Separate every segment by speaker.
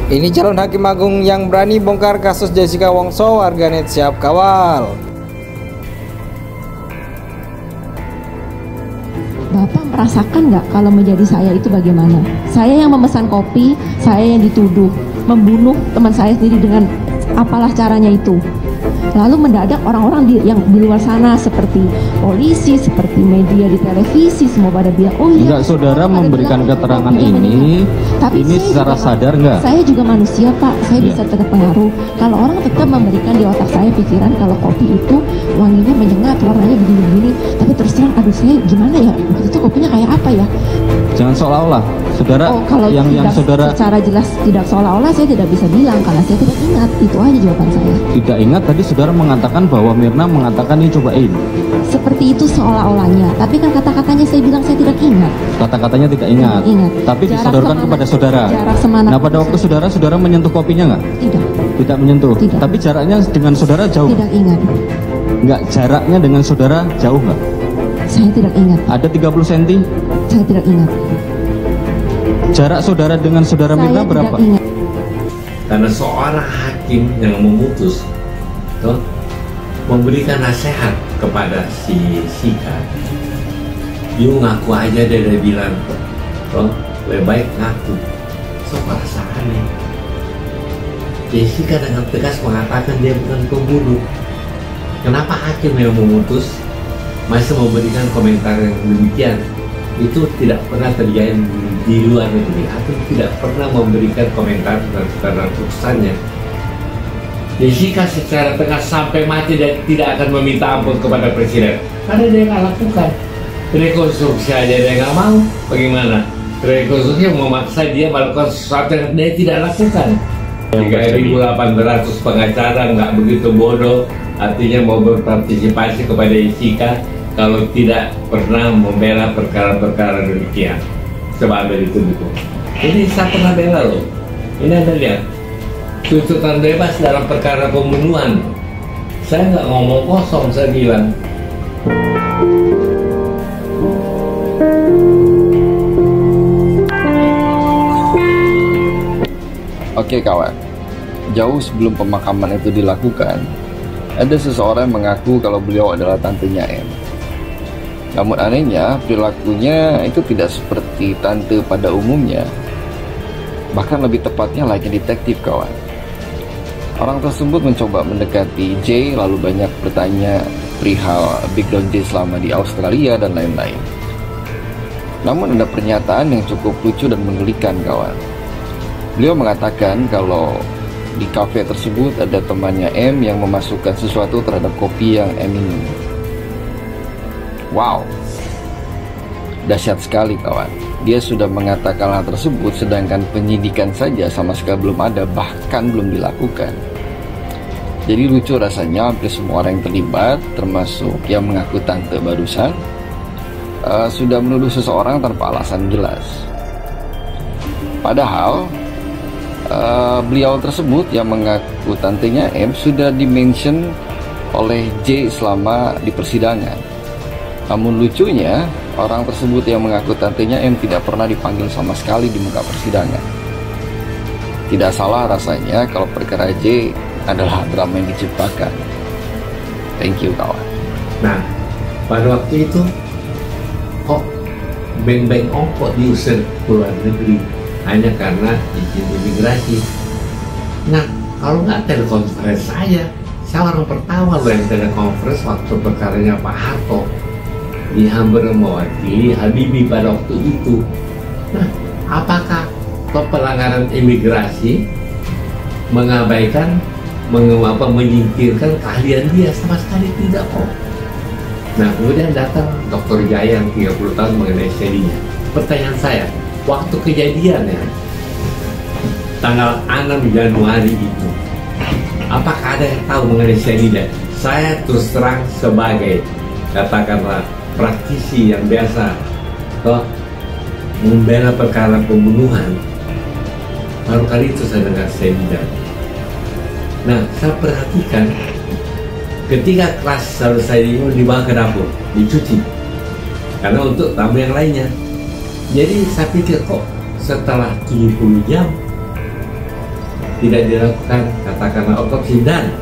Speaker 1: Ini calon hakim agung yang berani bongkar kasus Jessica Wongso, warganet siap kawal.
Speaker 2: Bapak merasakan nggak kalau menjadi saya itu bagaimana? Saya yang memesan kopi, saya yang dituduh membunuh teman saya sendiri dengan apalah caranya itu. Lalu mendadak orang-orang yang di luar sana seperti polisi, seperti media di televisi, semua pada bilang, oh iya.
Speaker 3: Enggak, saudara memberikan keterangan ini,
Speaker 2: tapi
Speaker 3: ini secara sadar nggak?
Speaker 2: Saya juga manusia Pak, saya bisa terpengaruh. Kalau orang tetap memberikan di otak saya pikiran kalau kopi itu wanginya menyengat, warnanya begini-begini, tapi terus terang, aduh saya gimana ya, waktu itu kopinya kayak apa ya?
Speaker 3: Jangan seolah-olah, saudara,
Speaker 2: kalau
Speaker 3: yang saudara
Speaker 2: secara jelas tidak seolah-olah, saya tidak bisa bilang karena saya tidak ingat. Itu aja jawaban saya.
Speaker 3: Tidak ingat, tadi saudara mengatakan bahwa Mirna mengatakan ini cobain.
Speaker 2: Seperti itu seolah-olahnya, tapi kan kata-katanya saya bilang saya tidak ingat.
Speaker 3: Kata-katanya tidak ingat. Tapi disodorkan kepada saudara.
Speaker 2: Jarak semana.
Speaker 3: Nah, pada waktu saudara menyentuh kopinya nggak?
Speaker 2: Tidak.
Speaker 3: Tidak menyentuh.
Speaker 2: Tidak.
Speaker 3: Tapi jaraknya dengan saudara jauh.
Speaker 2: Tidak ingat.
Speaker 3: Nggak, jaraknya dengan saudara jauh nggak?
Speaker 2: Saya tidak ingat.
Speaker 3: Ada 30 cm?
Speaker 2: Saya tidak ingat.
Speaker 3: Jarak saudara dengan saudara Mirna berapa?
Speaker 2: Ingat.
Speaker 4: Karena seorang hakim yang memutus toh, memberikan nasihat kepada si Sika, you ngaku aja, dia bilang toh, lebih baik ngaku. So perasaannya Jessica dengan tegas mengatakan dia bukan pembunuh. Kenapa hakim yang memutus masih memberikan komentar yang demikian? Itu tidak pernah terjadi di luar negeri. Hakim tidak pernah memberikan komentar terhadap putusannya. Jessica secara tegas sampai mati dan tidak akan meminta ampun kepada presiden karena dia nggak lakukan. Rekonstruksi aja dia nggak mau. Bagaimana? Rekonstruksi memaksa dia melakukan sesuatu yang dia tidak lakukan. 3.800 pengacara nggak begitu bodoh, artinya mau berpartisipasi kepada Jessica kalau tidak pernah membela perkara-perkara demikian. Coba ambil itu buku. Ini saya pernah bela loh. Ini Anda lihat, tuntutan bebas dalam perkara pembunuhan. Saya nggak ngomong kosong, saya bilang.
Speaker 5: Oke kawan, jauh sebelum pemakaman itu dilakukan, ada seseorang yang mengaku kalau beliau adalah tantenya M. Namun anehnya, perilakunya itu tidak seperti tante pada umumnya. Bahkan lebih tepatnya layaknya detektif kawan. Orang tersebut mencoba mendekati J, lalu banyak bertanya perihal background J selama di Australia dan lain-lain. Namun ada pernyataan yang cukup lucu dan menggelikan kawan. Beliau mengatakan kalau di kafe tersebut ada temannya M yang memasukkan sesuatu terhadap kopi yang M minum. Wow, dahsyat sekali kawan. Dia sudah mengatakan hal tersebut sedangkan penyidikan saja sama sekali belum ada, bahkan belum dilakukan. Jadi lucu rasanya, hampir semua orang yang terlibat, termasuk yang mengaku tante barusan, sudah menuduh seseorang tanpa alasan jelas. Padahal beliau tersebut yang mengaku tantenya M sudah dimention oleh J selama di persidangan. Namun lucunya, orang tersebut yang mengaku tantenya M tidak pernah dipanggil sama sekali di muka persidangan. Tidak salah rasanya kalau perkara J adalah drama yang diciptakan. Thank you kawan.
Speaker 4: Nah, pada waktu itu kok beng-beng ongkok diusir ke luar negeri hanya karena izin imigrasi. Nah, kalau nggak telekonferensi saya orang pertama loh yang telekonferensi waktu perkaranya Pak Harto. Dia mewakili Habibie pada waktu itu. Nah, apakah pelanggaran imigrasi mengabaikan, menyingkirkan keahlian dia? Sama sekali tidak kok. Nah, kemudian datang Dr. Jaya yang 30 tahun mengenai selinya. Pertanyaan saya, waktu kejadiannya tanggal 6 Januari itu, apakah ada yang tahu mengenai cyanida? Saya terus terang sebagai katakanlah praktisi yang biasa toh membela perkara pembunuhan, baru kali itu saya dengar cyanida. Nah, saya perhatikan ketika kelas selesai ini dibawa ke dapur, dicuci karena untuk tamu yang lainnya. Jadi saya pikir kok setelah 70 jam tidak dilakukan katakanlah otopsi, dan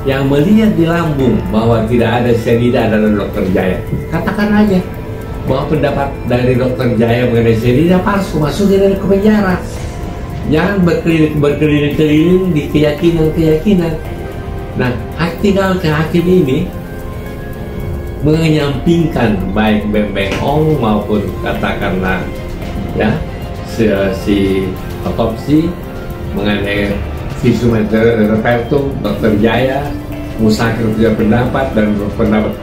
Speaker 4: yang melihat di lambung bahwa tidak ada cyanida adalah Dr. Jaya. Katakan aja bahwa pendapat dari Dr. Jaya mengenai cyanida palsu, masukin dari ke penjara. Jangan berkeliling-keliling di keyakinan-keyakinan. Nah, tinggal ke hakim ini menyampingkan baik Beng Beng Ong maupun katakanlah ya si otopsi mengenai visum et repertum Dr. Jaya, Musakir punya pendapat, dan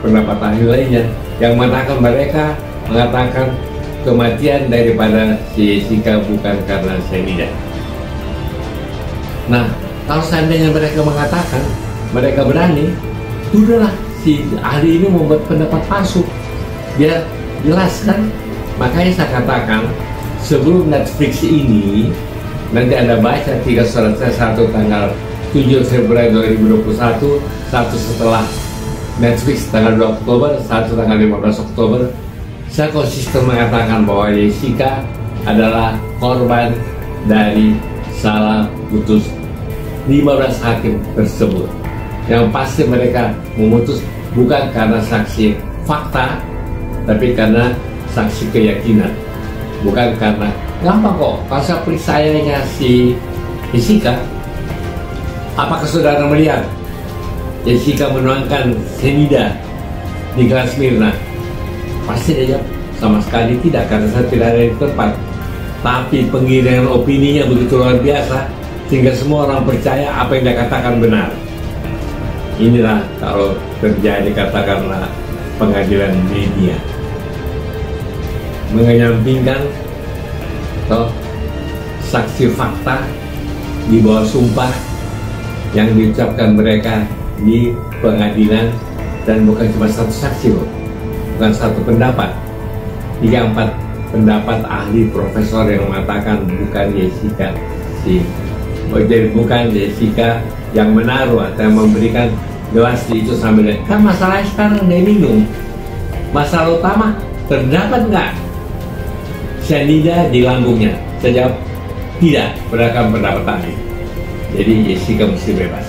Speaker 4: pendapat ahli lainnya yang mengatakan kematian daripada si Jessica bukan karena cyanida. Nah, kalau seandainya mereka mengatakan, mereka berani, udahlah si ahli ini membuat pendapat palsu, dia jelaskan. Makanya saya katakan sebelum Netflix ini nanti Anda baca 3 surat saya, satu tanggal 7 Februari 2021, satu setelah Netflix tanggal 2 Oktober, satu tanggal 15 Oktober. Saya konsisten mengatakan bahwa Jessica adalah korban dari salah putus 15 hakim tersebut. Yang pasti mereka memutus bukan karena saksi fakta, tapi karena saksi keyakinan. Bukan karena gampang kok, kalau saya periksanya si Jessica, apakah saudara melihat Jessica menuangkan cyanida di gelas Mirna? Pasti dia jawab, sama sekali tidak, karena saya tidak ada di tempat. Tapi penggiringan opininya begitu luar biasa sehingga semua orang percaya apa yang dia katakan benar. Inilah kalau terjadi katakanlah pengadilan media menyampingkan saksi fakta di bawah sumpah yang diucapkan mereka di pengadilan, dan bukan cuma satu saksi loh, bukan satu pendapat, 3-4 pendapat ahli profesor yang mengatakan bukan Jessica bukan Jessica yang menaruh atau yang memberikan gelas itu sambil kan masalahnya sekarang dia minum. Masalah utama, terdapat nggak cyanida di lambungnya? Saya jawab tidak, berdasarkan pendapat ahli. Jadi Jessica mesti bebas.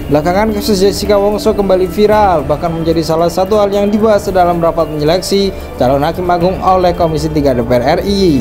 Speaker 1: Belakangan kasus Jessica Wongso kembali viral, bahkan menjadi salah satu hal yang dibahas dalam rapat menyeleksi calon hakim agung oleh Komisi 3 DPR RI.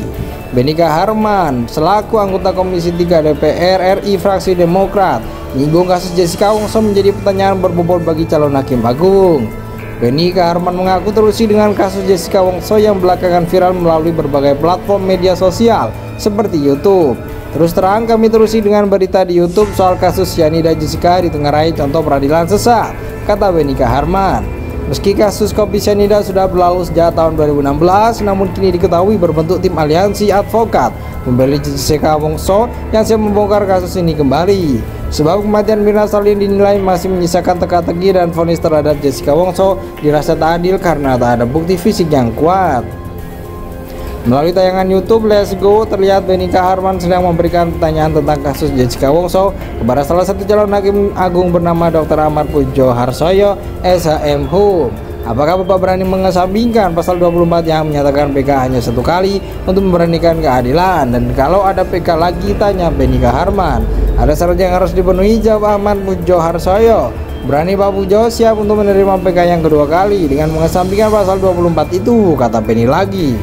Speaker 1: Benika Harman selaku anggota Komisi 3 DPR RI fraksi Demokrat menyinggung kasus Jessica Wongso menjadi pertanyaan berbobot bagi calon hakim agung. Benika Harman mengaku terusi dengan kasus Jessica Wongso yang belakangan viral melalui berbagai platform media sosial seperti YouTube. Terus terang kami terusi dengan berita di YouTube soal kasus cyanida Jessica ditengarai contoh peradilan sesat, kata Benika Harman. Meski kasus kopi cyanida sudah berlalu sejak tahun 2016, namun kini diketahui berbentuk tim aliansi advokat membela Jessica Wongso yang siap membongkar kasus ini kembali. Sebab kematian Mirna Salihin dinilai masih menyisakan teka-teki dan vonis terhadap Jessica Wongso dirasa tak adil karena tak ada bukti fisik yang kuat. Melalui tayangan YouTube Let's Go, terlihat Benika Harman sedang memberikan pertanyaan tentang kasus Jessica Wongso kepada salah satu calon hakim agung bernama Dr. Ahmad Pujo Harsoyo, SHM Hum. Apakah Bapak berani mengesampingkan pasal 24 yang menyatakan PK hanya satu kali untuk memberanikan keadilan? Dan kalau ada PK lagi, tanya Benika Harman, ada syarat yang harus dipenuhi? Jawab Ahmad Pujo Harsoyo, berani Pak Pujo siap untuk menerima PK yang kedua kali dengan mengesampingkan pasal 24 itu, kata Beni lagi.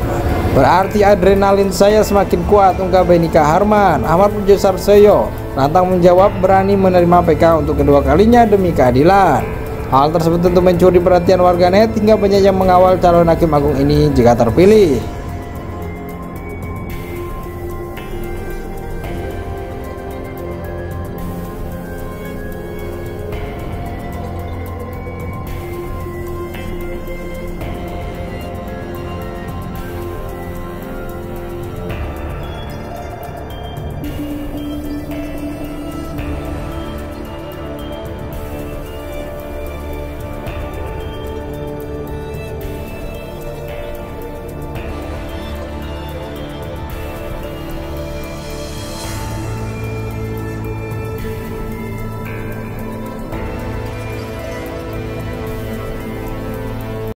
Speaker 1: Berarti adrenalin saya semakin kuat, ungkap Benika Harman. Ahmad Pujo Harsoyo lantang menjawab berani menerima PK untuk kedua kalinya demi keadilan. Hal tersebut tentu mencuri perhatian warganet hingga banyak yang mengawal calon hakim agung ini jika terpilih.